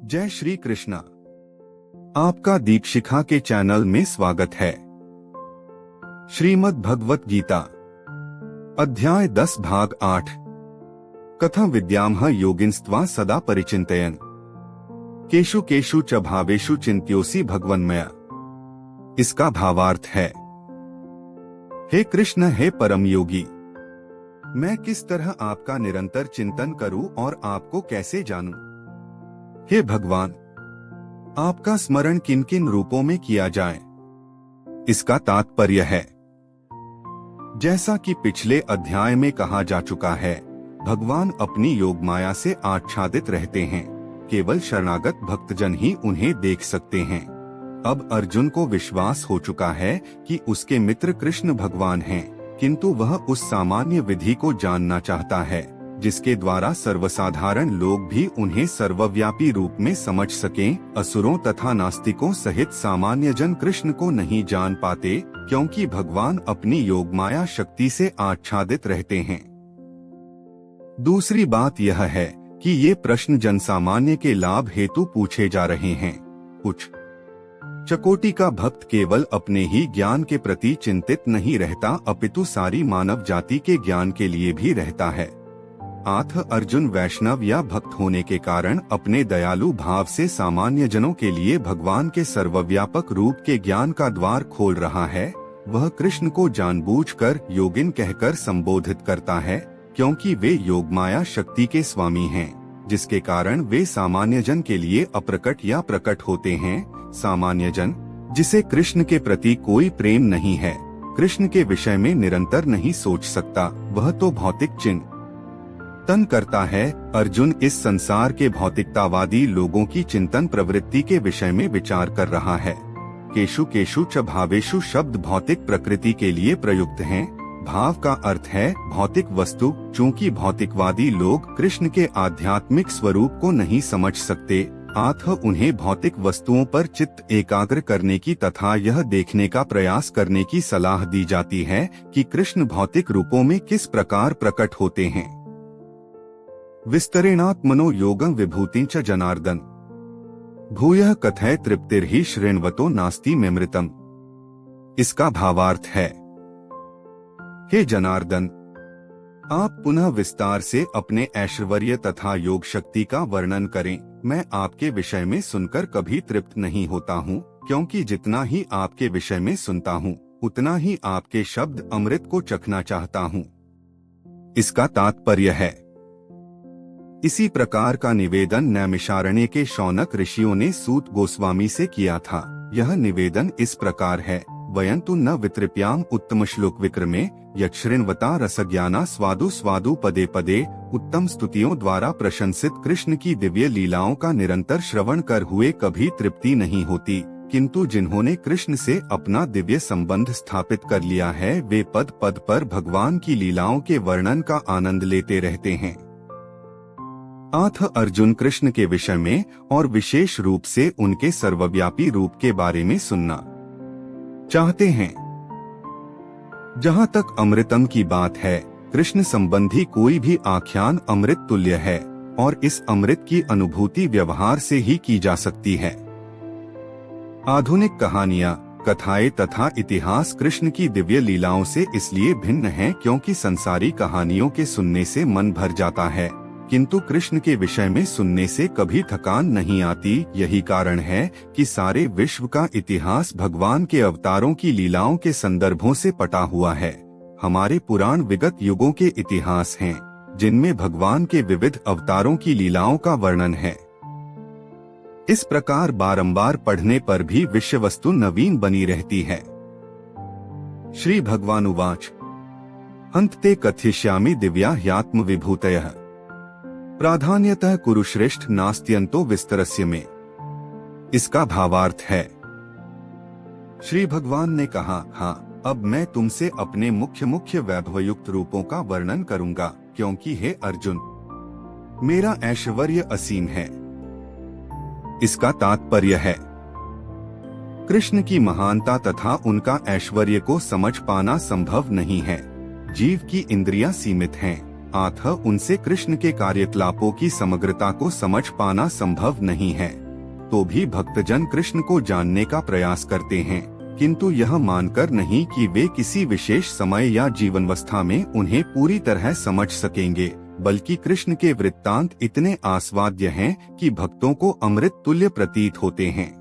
जय श्री कृष्णा। आपका दीक्षिखा के चैनल में स्वागत है। श्रीमद् भगवत गीता अध्याय 10 भाग 8 कथं विद्यामः योगिनस्त्वा सदा परिचिन्तयन् केषु केषु च भावेषु चिन्त्योऽसि भगवन्मया। इसका भावार्थ है, हे कृष्ण, हे परम योगी, मैं किस तरह आपका निरंतर चिंतन करूं और आपको कैसे जानूं। हे भगवान, आपका स्मरण किन किन रूपों में किया जाए। इसका तात्पर्य है, जैसा कि पिछले अध्याय में कहा जा चुका है, भगवान अपनी योग माया से आच्छादित रहते हैं। केवल शरणागत भक्तजन ही उन्हें देख सकते हैं। अब अर्जुन को विश्वास हो चुका है कि उसके मित्र कृष्ण भगवान हैं, किंतु वह उस सामान्य विधि को जानना चाहता है जिसके द्वारा सर्वसाधारण लोग भी उन्हें सर्वव्यापी रूप में समझ सकें। असुरों तथा नास्तिकों सहित सामान्य जन कृष्ण को नहीं जान पाते, क्योंकि भगवान अपनी योगमाया शक्ति से आच्छादित रहते हैं। दूसरी बात यह है कि ये प्रश्न जनसामान्य के लाभ हेतु पूछे जा रहे हैं। कुछ चकोटी का भक्त केवल अपने ही ज्ञान के प्रति चिंतित नहीं रहता, अपितु सारी मानव जाति के ज्ञान के लिए भी रहता है। आथ अर्जुन वैष्णव या भक्त होने के कारण अपने दयालु भाव से सामान्य जनों के लिए भगवान के सर्वव्यापक रूप के ज्ञान का द्वार खोल रहा है। वह कृष्ण को जानबूझकर योगिन कहकर संबोधित करता है, क्योंकि वे योगमाया शक्ति के स्वामी हैं, जिसके कारण वे सामान्य जन के लिए अप्रकट या प्रकट होते हैं। सामान्य जन, जिसे कृष्ण के प्रति कोई प्रेम नहीं है, कृष्ण के विषय में निरंतर नहीं सोच सकता, वह तो भौतिक चिंतन करता है। अर्जुन इस संसार के भौतिकतावादी लोगों की चिंतन प्रवृत्ति के विषय में विचार कर रहा है। केषु केषु च भावेषु शब्द भौतिक प्रकृति के लिए प्रयुक्त हैं। भाव का अर्थ है भौतिक वस्तु। चूंकि भौतिकवादी लोग कृष्ण के आध्यात्मिक स्वरूप को नहीं समझ सकते, अतः उन्हें भौतिक वस्तुओं पर चित्त एकाग्र करने की तथा यह देखने का प्रयास करने की सलाह दी जाती है कि कृष्ण भौतिक रूपों में किस प्रकार प्रकट होते हैं। विस्तरेणात्मनो योगं विभूतिं च जनार्दन भूयः कथय तृप्तिर्हि शृण्वतो नास्ति मेमृतम्। इसका भावार्थ है, हे जनार्दन, आप पुनः विस्तार से अपने ऐश्वर्य तथा योग शक्ति का वर्णन करें। मैं आपके विषय में सुनकर कभी तृप्त नहीं होता हूँ, क्योंकि जितना ही आपके विषय में सुनता हूँ, उतना ही आपके शब्द अमृत को चखना चाहता हूँ। इसका तात्पर्य है, इसी प्रकार का निवेदन नैमिषारण्य के शौनक ऋषियों ने सूत गोस्वामी से किया था। यह निवेदन इस प्रकार है, वयंतु न वितृप्याम उत्तम श्लोक विक्रमे यक्षृण्वता रसज्ञाना स्वादु स्वादु पदे पदे। उत्तम स्तुतियों द्वारा प्रशंसित कृष्ण की दिव्य लीलाओं का निरंतर श्रवण कर हुए कभी तृप्ति नहीं होती, किंतु जिन्होंने कृष्ण से अपना दिव्य संबंध स्थापित कर लिया है, वे पद पद पर भगवान की लीलाओं के वर्णन का आनंद लेते रहते हैं। अथ अर्जुन कृष्ण के विषय में और विशेष रूप से उनके सर्वव्यापी रूप के बारे में सुनना चाहते हैं। जहाँ तक अमृतम की बात है, कृष्ण संबंधी कोई भी आख्यान अमृत तुल्य है और इस अमृत की अनुभूति व्यवहार से ही की जा सकती है। आधुनिक कहानियाँ, कथाएं तथा इतिहास कृष्ण की दिव्य लीलाओं से इसलिए भिन्न हैं क्योंकि संसारी कहानियों के सुनने से मन भर जाता है, किंतु कृष्ण के विषय में सुनने से कभी थकान नहीं आती। यही कारण है कि सारे विश्व का इतिहास भगवान के अवतारों की लीलाओं के संदर्भों से पटा हुआ है। हमारे पुराण विगत युगों के इतिहास हैं, जिनमें भगवान के विविध अवतारों की लीलाओं का वर्णन है। इस प्रकार बारंबार पढ़ने पर भी विषय वस्तु नवीन बनी रहती है। श्री भगवान उवाच अन्ते कथयिष्यामि दिव्या ह्यात्म विभूतयः प्राधान्यतः कुरुश्रेष्ठ नास्त्यंतो विस्तरस्य में। इसका भावार्थ है, श्री भगवान ने कहा, हाँ, अब मैं तुमसे अपने मुख्य मुख्य वैभवयुक्त रूपों का वर्णन करूंगा, क्योंकि हे अर्जुन, मेरा ऐश्वर्य असीम है। इसका तात्पर्य है, कृष्ण की महानता तथा उनका ऐश्वर्य को समझ पाना संभव नहीं है। जीव की इंद्रियां सीमित हैं, अतः उनसे कृष्ण के कार्यकलापों की समग्रता को समझ पाना संभव नहीं है। तो भी भक्तजन कृष्ण को जानने का प्रयास करते हैं, किंतु यह मानकर नहीं कि वे किसी विशेष समय या जीवनावस्था में उन्हें पूरी तरह समझ सकेंगे, बल्कि कृष्ण के वृत्तांत इतने आस्वाद्य हैं कि भक्तों को अमृत तुल्य प्रतीत होते हैं।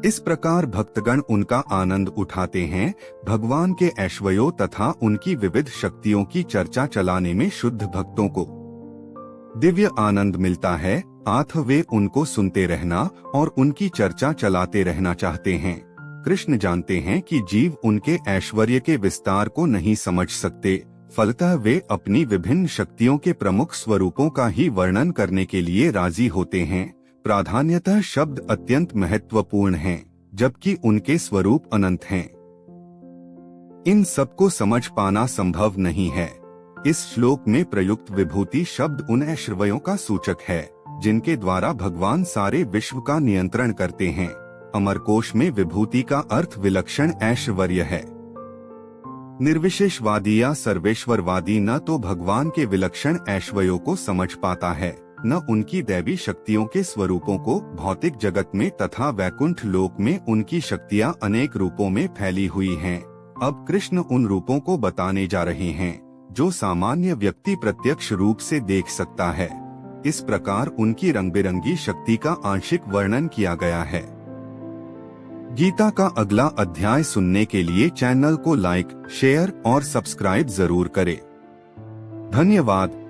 इस प्रकार भक्तगण उनका आनंद उठाते हैं। भगवान के ऐश्वर्यों तथा उनकी विविध शक्तियों की चर्चा चलाने में शुद्ध भक्तों को दिव्य आनंद मिलता है, अतः वे उनको सुनते रहना और उनकी चर्चा चलाते रहना चाहते हैं। कृष्ण जानते हैं कि जीव उनके ऐश्वर्य के विस्तार को नहीं समझ सकते, फलतः वे अपनी विभिन्न शक्तियों के प्रमुख स्वरूपों का ही वर्णन करने के लिए राजी होते हैं। प्राधान्यतः शब्द अत्यंत महत्वपूर्ण हैं, जबकि उनके स्वरूप अनंत हैं। इन सबको समझ पाना संभव नहीं है। इस श्लोक में प्रयुक्त विभूति शब्द उन ऐश्वर्यों का सूचक है जिनके द्वारा भगवान सारे विश्व का नियंत्रण करते हैं। अमरकोश में विभूति का अर्थ विलक्षण ऐश्वर्य है। निर्विशेषवादी या सर्वेश्वरवादी न तो भगवान के विलक्षण ऐश्वर्यों को समझ पाता है, न उनकी दैवी शक्तियों के स्वरूपों को। भौतिक जगत में तथा वैकुंठ लोक में उनकी शक्तियां अनेक रूपों में फैली हुई हैं। अब कृष्ण उन रूपों को बताने जा रहे हैं जो सामान्य व्यक्ति प्रत्यक्ष रूप से देख सकता है। इस प्रकार उनकी रंग बिरंगी शक्ति का आंशिक वर्णन किया गया है। गीता का अगला अध्याय सुनने के लिए चैनल को लाइक, शेयर और सब्सक्राइब जरूर करें। धन्यवाद।